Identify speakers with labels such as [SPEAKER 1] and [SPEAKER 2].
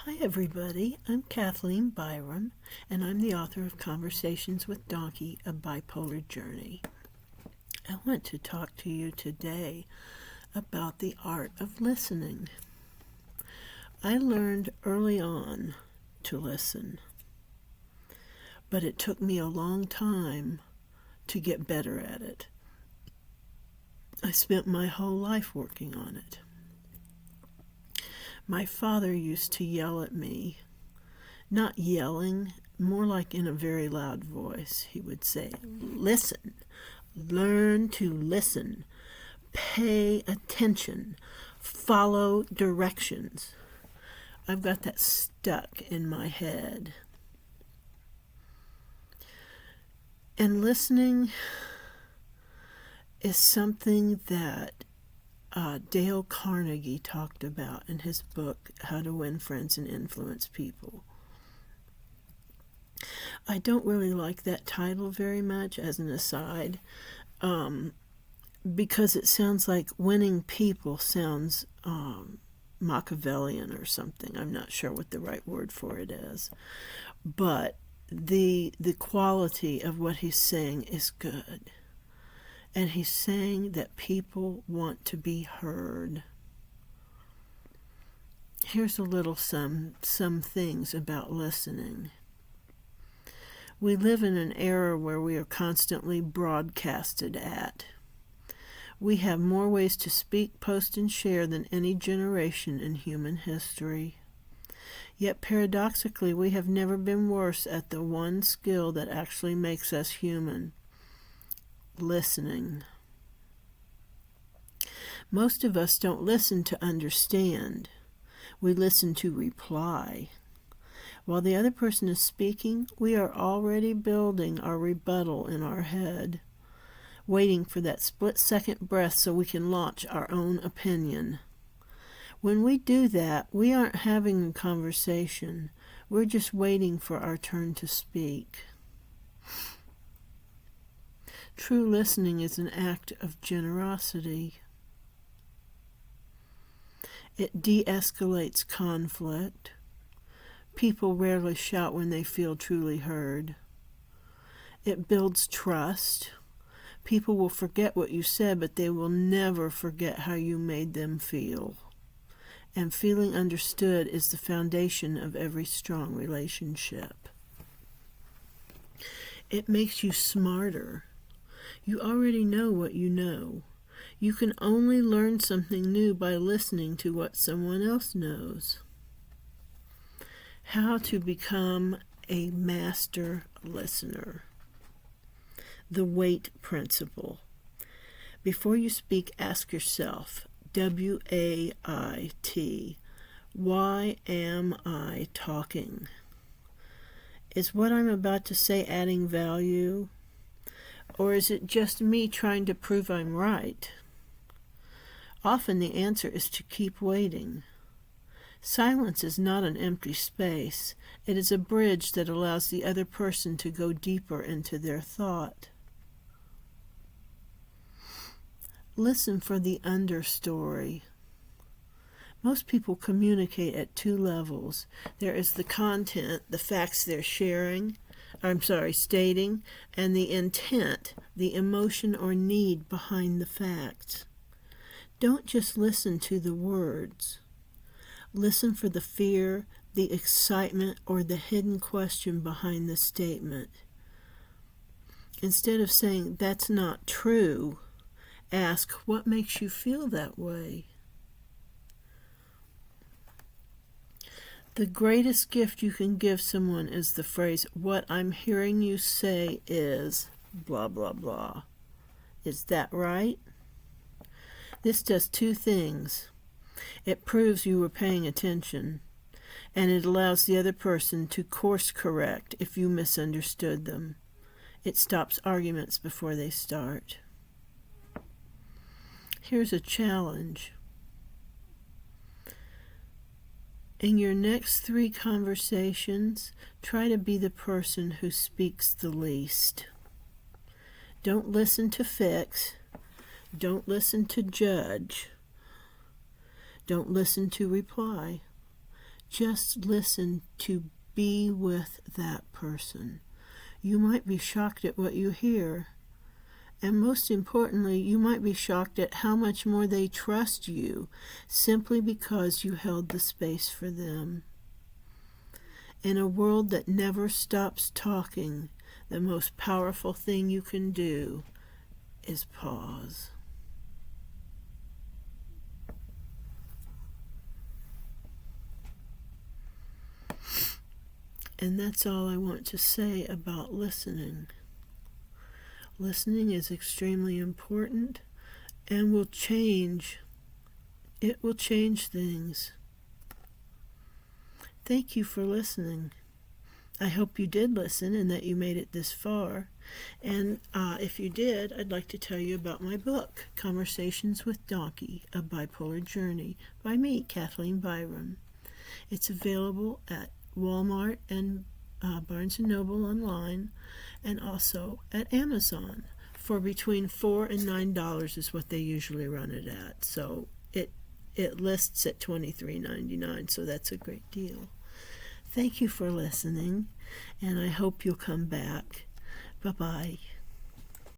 [SPEAKER 1] Hi everybody, I'm Kathleen Byram, and I'm the author of Conversations with Dawnkey, A Bipolar Journey. I want to talk to you today about the art of listening. I learned early on to listen, but it took me a long time to get better at it. I spent my whole life working on it. My father used to yell at me, not yelling, more like in a very loud voice. He would say, "Listen, learn to listen, pay attention, follow directions." I've got that stuck in my head. And listening is something that Dale Carnegie talked about in his book, How to Win Friends and Influence People. I don't really like that title very much, as an aside, because it sounds like winning people sounds Machiavellian or something. I'm not sure what the right word for it is. But the quality of what he's saying is good. And he's saying that people want to be heard. Here's a little some things about listening. We live in an era where we are constantly broadcasted at. We have more ways to speak, post, and share than any generation in human history. Yet paradoxically, we have never been worse at the one skill that actually makes us human: listening. Most of us don't listen to understand. We listen to reply. While the other person is speaking, we are already building our rebuttal in our head, waiting for that split-second breath so we can launch our own opinion. When we do that, we aren't having a conversation. We're just waiting for our turn to speak. True listening is an act of generosity. It de-escalates conflict. People rarely shout when they feel truly heard. It builds trust. People will forget what you said, but they will never forget how you made them feel. And feeling understood is the foundation of every strong relationship. It makes you smarter. You already know what you know. You can only learn something new by listening to what someone else knows. How to become a master listener. The wait principle. Before you speak, ask yourself, W-A-I-T, why am I talking? Is what I'm about to say adding value? Or is it just me trying to prove I'm right? Often the answer is to keep waiting. Silence is not an empty space. It is a bridge that allows the other person to go deeper into their thought. Listen for the understory. Most people communicate at two levels. There is the content, the facts they're stating, and the intent, the emotion or need behind the facts. Don't just listen to the words. Listen for the fear, the excitement, or the hidden question behind the statement. Instead of saying, "That's not true," ask, "What makes you feel that way?" The greatest gift you can give someone is the phrase, "What I'm hearing you say is blah, blah, blah. Is that right?" This does two things. It proves you were paying attention, and it allows the other person to course correct if you misunderstood them. It stops arguments before they start. Here's a challenge. In your next 3 conversations, try to be the person who speaks the least. Don't listen to fix. Don't listen to judge. Don't listen to reply. Just listen to be with that person. You might be shocked at what you hear. And most importantly, you might be shocked at how much more they trust you simply because you held the space for them. In a world that never stops talking, the most powerful thing you can do is pause. And that's all I want to say about listening. Listening is extremely important and will change. It will change things. Thank you for listening. I hope you did listen and that you made it this far. And if you did, I'd like to tell you about my book, Conversations with Dawnkey, A Bipolar Journey, by me, Kathleen Byron. It's available at Walmart and Barnes & Noble online, and also at Amazon for between $4 and $9 is what they usually run it at. So it lists at $23.99, so that's a great deal. Thank you for listening, and I hope you'll come back. Bye-bye.